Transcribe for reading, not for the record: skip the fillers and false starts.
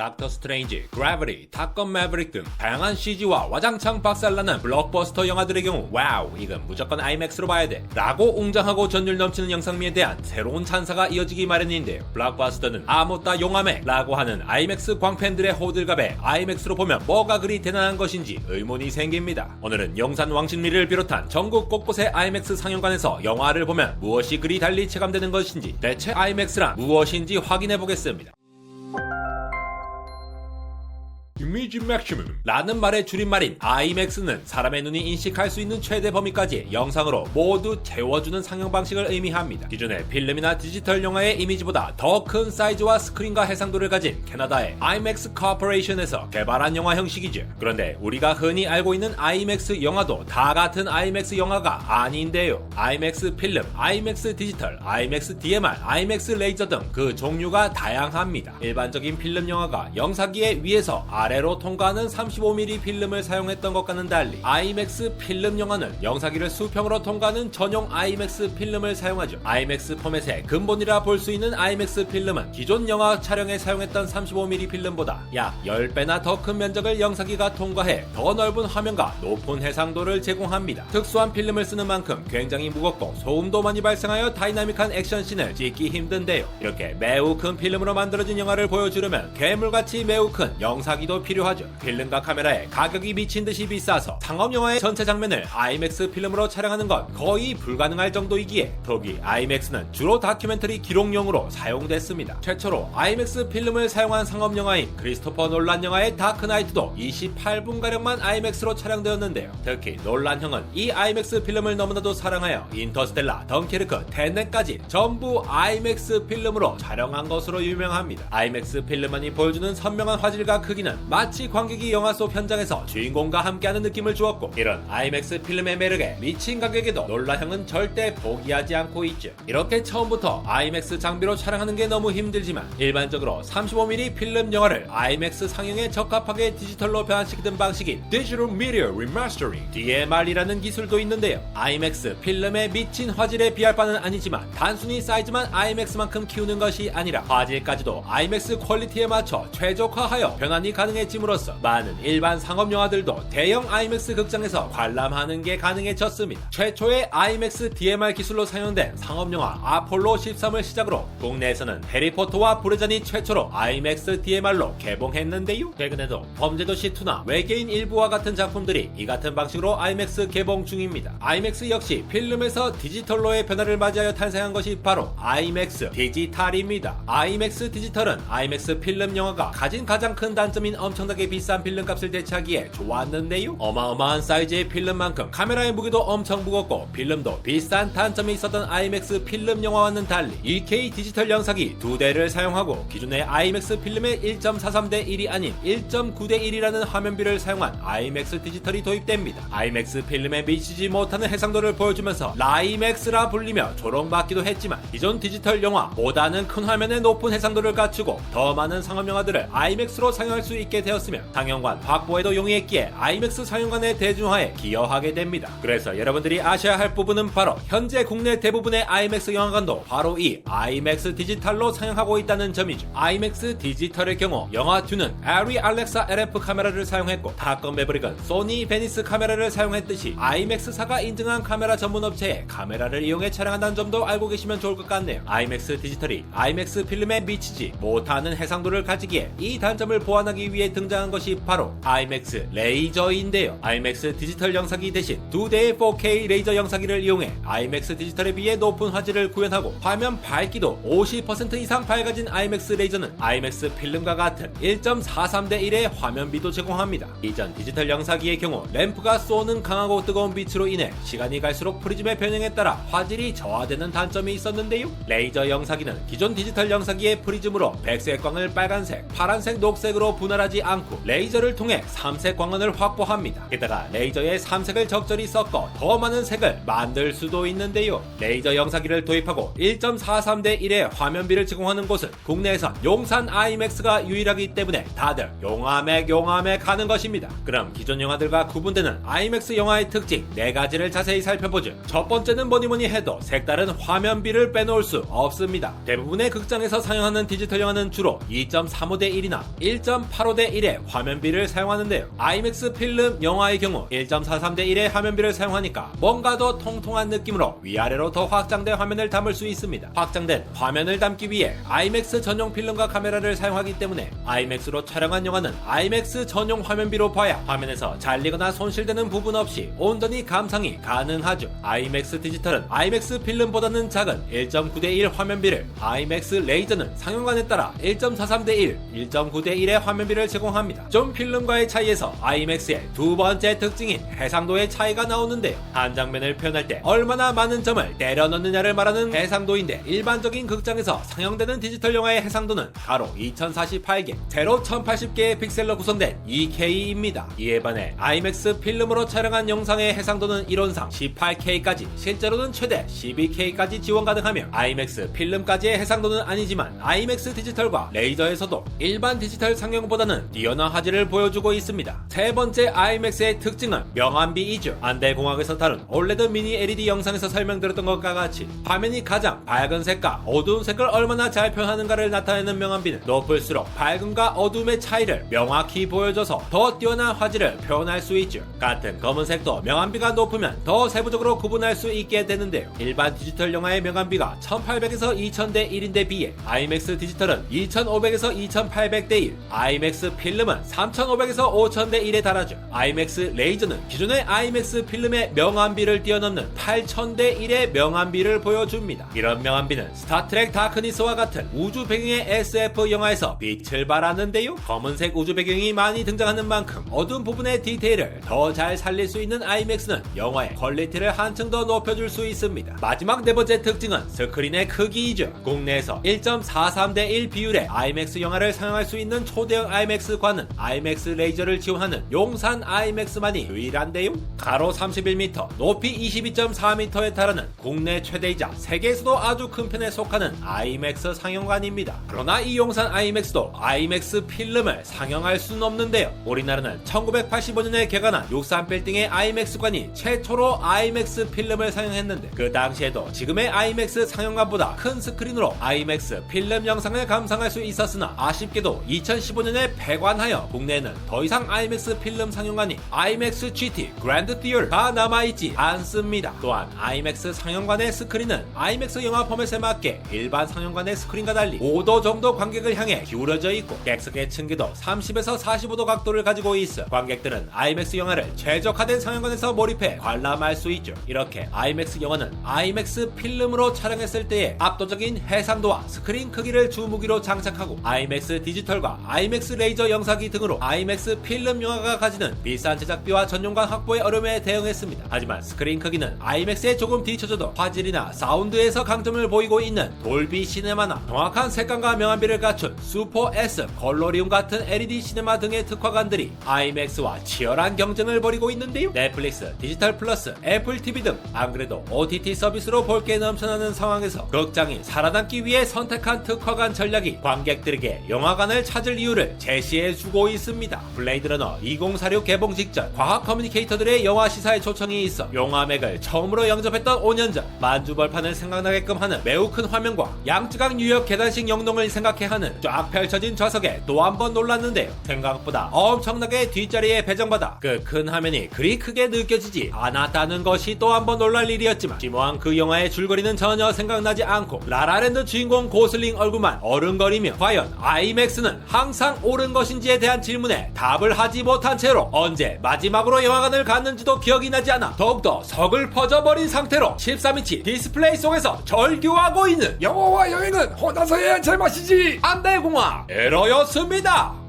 닥터 스트레인지, 그래비티, 탑건 매버릭 등 다양한 CG와 와장창 박살나는 블록버스터 영화들의 경우 와우 이건 무조건 IMAX로 봐야 돼 라고 웅장하고 전율 넘치는 영상미에 대한 새로운 찬사가 이어지기 마련인데요. 블록버스터는 아무따 용암에 라고 하는 IMAX 광팬들의 호들갑에 IMAX로 보면 뭐가 그리 대단한 것인지 의문이 생깁니다. 오늘은 용산 왕십리를 비롯한 전국 곳곳의 IMAX 상영관에서 영화를 보면 무엇이 그리 달리 체감되는 것인지 대체 IMAX란 무엇인지 확인해보겠습니다. 이미지 맥시멈 라는 말의 줄임말인 IMAX는 사람의 눈이 인식할 수 있는 최대 범위까지 영상으로 모두 채워주는 상영 방식을 의미합니다. 기존의 필름이나 디지털 영화의 이미지보다 더 큰 사이즈와 스크린과 해상도를 가진 캐나다의 IMAX 코퍼레이션에서 개발한 영화 형식이죠. 그런데 우리가 흔히 알고 있는 IMAX 영화도 다 같은 IMAX 영화가 아닌데요. IMAX 필름, IMAX 디지털, IMAX DMR, IMAX 레이저 등 그 종류가 다양합니다. 일반적인 필름 영화가 영상기의 위에서 아래로 통과하는 35mm 필름을 사용했던 것과는 달리 IMAX 필름 영화는 영상기를 수평으로 통과하는 전용 IMAX 필름을 사용하죠. IMAX 포맷의 근본이라 볼 수 있는 IMAX 필름은 기존 영화 촬영에 사용했던 35mm 필름보다 약 10배나 더 큰 면적을 영상기가 통과해 더 넓은 화면과 높은 해상도를 제공합니다. 특수한 필름을 쓰는 만큼 굉장히 무겁고 소음도 많이 발생하여 다이나믹한 액션씬을 찍기 힘든데요. 이렇게 매우 큰 필름으로 만들어진 영화를 보여주려면 괴물같이 매우 큰 영상기도 필요하죠. 필름과 카메라에 가격이 미친듯이 비싸서 상업영화의 전체 장면을 IMAX 필름으로 촬영하는 건 거의 불가능할 정도이기에 더욱이 IMAX는 주로 다큐멘터리 기록용으로 사용됐습니다. 최초로 IMAX 필름을 사용한 상업영화인 크리스토퍼 놀란 영화의 다크나이트도 28분가량만 IMAX로 촬영되었는데요. 특히 놀란형은 이 IMAX 필름을 너무나도 사랑하여 인터스텔라, 덩케르크, 테넷까지 전부 IMAX 필름으로 촬영한 것으로 유명합니다. IMAX 필름만이 보여주는 선명한 화질과 크기는 마치 관객이 영화 속 현장에서 주인공과 함께하는 느낌을 주었고 이런 IMAX 필름의 매력에 미친 가격에도 놀라형은 절대 포기하지 않고 있죠. 이렇게 처음부터 IMAX 장비로 촬영하는 게 너무 힘들지만 일반적으로 35mm 필름 영화를 IMAX 상영에 적합하게 디지털로 변환시키는 방식인 Digital Media Remastering DMR이라는 기술도 있는데요. IMAX 필름의 미친 화질에 비할 바는 아니지만 단순히 사이즈만 IMAX만큼 키우는 것이 아니라 화질까지도 IMAX 퀄리티에 맞춰 최적화하여 변환이 가능해짐으로써 많은 일반 상업 영화들도 대형 IMAX 극장에서 관람하는 게 가능해졌습니다. 최초의 IMAX DMR 기술로 사용된 상업 영화 아폴로 13을 시작으로 국내에서는 해리포터와 불의 전이 최초로 IMAX DMR로 개봉했는데요. 최근에도 범죄도시 2나 외계인 일부와 같은 작품들이 이 같은 방식으로 IMAX 개봉 중입니다. IMAX 역시 필름에서 디지털로의 변화를 맞이하여 탄생한 것이 바로 IMAX 디지털입니다. IMAX 디지털은 IMAX 필름 영화가 가진 가장 큰 단점인 엄청나게 비싼 필름값을 대체하기에 좋았는데요. 어마어마한 사이즈의 필름만큼 카메라의 무게도 엄청 무겁고 필름도 비싼 단점이 있었던 IMAX 필름 영화와는 달리 2K 디지털 영상기 2대를 사용하고 기존의 IMAX 필름의 1.43대 1이 아닌 1.9대 1이라는 화면비를 사용한 IMAX 디지털이 도입됩니다. IMAX 필름에 미치지 못하는 해상도를 보여주면서 라이맥스라 불리며 조롱받기도 했지만 기존 디지털 영화보다는 큰 화면에 높은 해상도를 갖추고 더 많은 상업 영화들을 IMAX로 상영할 수 있게 되었으며 상영관 확보에도 용이했기에 IMAX 상영관의 대중화에 기여하게 됩니다. 그래서 여러분들이 아셔야 할 부분은 바로 현재 국내 대부분의 IMAX 영화관도 바로 이 IMAX 디지털로 상영하고 있다는 점이죠. IMAX 디지털의 경우 영화 2는 ARRI 알렉사 LF 카메라를 사용했고 탑건 매버릭은 소니 베니스 카메라를 사용했듯이 IMAX사가 인증한 카메라 전문 업체의 카메라를 이용해 촬영한다는 점도 알고 계시면 좋을 것 같네요. IMAX 디지털이 IMAX 필름에 미치지 못하는 해상도를 가지기에 이 단점을 보완하기 위해 등장한 것이 바로 IMAX 레이저인데요. IMAX 디지털 영상기 대신 2대의 4K 레이저 영상기를 이용해 IMAX 디지털에 비해 높은 화질을 구현하고 화면 밝기도 50% 이상 밝아진 IMAX 레이저는 IMAX 필름과 같은 1.43대 1의 화면비도 제공합니다. 이전 디지털 영상기의 경우 램프가 쏘는 강하고 뜨거운 빛으로 인해 시간이 갈수록 프리즘의 변형에 따라 화질이 저하되는 단점이 있었는데요. 레이저 영상기는 기존 디지털 영상기의 프리즘으로 백색광을 빨간색, 파란색, 녹색으로 분할하지 하지 않고 레이저를 통해 삼색 광원을 확보합니다. 게다가 레이저에 삼색을 적절히 섞어 더 많은 색을 만들 수도 있는데요. 레이저 영사기를 도입하고 1.43대 1의 화면비를 제공하는 곳은 국내에선 용산 아이맥스가 유일하기 때문에 다들 용화맥 하는 것입니다. 그럼 기존 영화들과 구분되는 아이맥스 영화의 특징 4가지를 자세히 살펴보죠. 첫 번째는 뭐니뭐니 해도 색다른 화면비를 빼놓을 수 없습니다. 대부분의 극장에서 상영하는 디지털 영화는 주로 2.35대 1이나 1.85대 1의 화면비를 사용하는데요. 아이맥스 필름 영화의 경우 1.43대 1의 화면비를 사용하니까 뭔가 더 통통한 느낌으로 위아래로 더 확장된 화면을 담을 수 있습니다. 확장된 화면을 담기 위해 아이맥스 전용 필름과 카메라를 사용하기 때문에 아이맥스로 촬영한 영화는 아이맥스 전용 화면비로 봐야 화면에서 잘리거나 손실되는 부분 없이 온전히 감상이 가능하죠. 아이맥스 디지털은 아이맥스 필름보다는 작은 1.9대 1 화면비를, 아이맥스 레이저는 상영관에 따라 1.43대 1, 1.9대 1의 화면비를 제공합니다. 좀 필름과의 차이에서 아이맥스의 두 번째 특징인 해상도의 차이가 나오는데요. 한 장면을 표현할 때 얼마나 많은 점을 때려 넣느냐를 말하는 해상도인데, 일반적인 극장에서 상영되는 디지털 영화의 해상도는 가로 2048개, 세로 1080개의 픽셀로 구성된 2K입니다. 이에 반해 아이맥스 필름으로 촬영한 영상의 해상도는 이론상 18K까지, 실제로는 최대 12K까지 지원 가능하며, 아이맥스 필름까지의 해상도는 아니지만 아이맥스 디지털과 레이저에서도 일반 디지털 상영보다는 뛰어난 화질을 보여주고 있습니다. 세 번째 아이맥스의 특징은 명암비이죠. 안대공학에서 다룬 올레드 미니 LED 영상에서 설명드렸던 것과 같이 화면이 가장 밝은 색과 어두운 색을 얼마나 잘 표현하는가를 나타내는 명암비는 높을수록 밝음과 어두움의 차이를 명확히 보여줘서 더 뛰어난 화질을 표현할 수 있죠. 같은 검은색도 명암비가 높으면 더 세부적으로 구분할 수 있게 되는데요. 일반 디지털 영화의 명암비가 1800에서 2000대 1인데 비해 아이맥스 디지털은 2500에서 2800대 1, 아이맥스 필름은 3500에서 5000대 1에 달하죠. 아이맥스 레이저는 기존의 아이맥스 필름의 명암비를 뛰어넘는 8000대 1의 명암비를 보여줍니다. 이런 명암비는 스타트랙 다크니스와 같은 우주 배경의 SF 영화에서 빛을 발하는데요. 검은색 우주 배경이 많이 등장하는 만큼 어두운 부분의 디테일을 더 잘 살릴 수 있는 아이맥스는 영화의 퀄리티를 한층 더 높여줄 수 있습니다. 마지막 네 번째 특징은 스크린의 크기이죠. 국내에서 1.43대 1 비율의 아이맥스 영화를 상영할 수 있는 초대형 아이맥스관은 아이맥스 레이저를 지원하는 용산 아이맥스만이 유일한데요. 가로 31m, 높이 22.4m에 달하는 국내 최대이자 세계에서도 아주 큰 편에 속하는 아이맥스 상영관입니다. 그러나 이 용산 아이맥스도 아이맥스 필름을 상영할 수는 없는데요. 우리나라는 1985년에 개관한 63빌딩의 아이맥스관이 최초로 아이맥스 필름을 상영했는데, 그 당시에도 지금의 아이맥스 상영관보다 큰 스크린으로 아이맥스 필름 영상을 감상할 수 있었으나 아쉽게도 2015년에 폐관하여 국내에는 더 이상 아이맥스 필름 상영관이 아이맥스 GT 그랜드 티어가 남아있지 않습니다. 또한 아이맥스 상영관의 스크린은 아이맥스 영화 포맷에 맞게 일반 상영관의 스크린과 달리 5도 정도 관객을 향해 기울어져 있고, 객석의 층계도 30에서 45도 각도를 가지고 있어 관객들은 아이맥스 영화를 최적화된 상영관에서 몰입해 관람할 수 있죠. 이렇게 아이맥스 영화는 아이맥스 필름으로 촬영했을 때의 압도적인 해상도와 스크린 크기를 주무기로 장착하고, 아이맥스 디지털과 아이맥스 레이저 영사기 등으로 아이맥스 필름 영화가 가지는 비싼 제작비와 전용관 확보의 어려움에 대응했습니다. 하지만 스크린 크기는 아이맥스에 조금 뒤처져도 화질이나 사운드에서 강점을 보이고 있는 돌비 시네마나 정확한 색감과 명암비를 갖춘 슈퍼 S 컬러리움 같은 LED 시네마 등의 특화관들이 아이맥스와 치열한 경쟁을 벌이고 있는데요. 넷플릭스, 디지털 플러스, 애플 TV 등 안 그래도 OTT 서비스로 볼 게 넘쳐나는 상황에서 극장이 살아남기 위해 선택한 특화관 전략이 관객들에게 영화관을 찾을 이유를 제시해주고 있습니다. 블레이드 러너 2046 개봉 직전 과학 커뮤니케이터들의 영화 시사에 초청이 있어 용화맥을 처음으로 영접했던 5년 전, 만주벌판을 생각나게끔 하는 매우 큰 화면과 양쯔강 유역 계단식 영동을 생각해 하는 쫙 펼쳐진 좌석에 또 한 번 놀랐는데요. 생각보다 엄청나게 뒷자리에 배정받아 그 큰 화면이 그리 크게 느껴지지 않았다는 것이 또 한 번 놀랄 일이었지만, 심오한 그 영화의 줄거리는 전혀 생각나지 않고 라라랜드 주인공 고슬링 얼굴만 어른거리며, 과연 아이맥스는 항상 옳은 것인지에 대한 질문에 답을 하지 못한 채로 언제 마지막으로 영화관을 갔는지도 기억이 나지 않아 더욱더 서글퍼져버린 상태로 13인치 디스플레이 속에서 절규하고 있는 영화와 여행은 혼자서 해야 제맛이지. 안대공학 에러였습니다.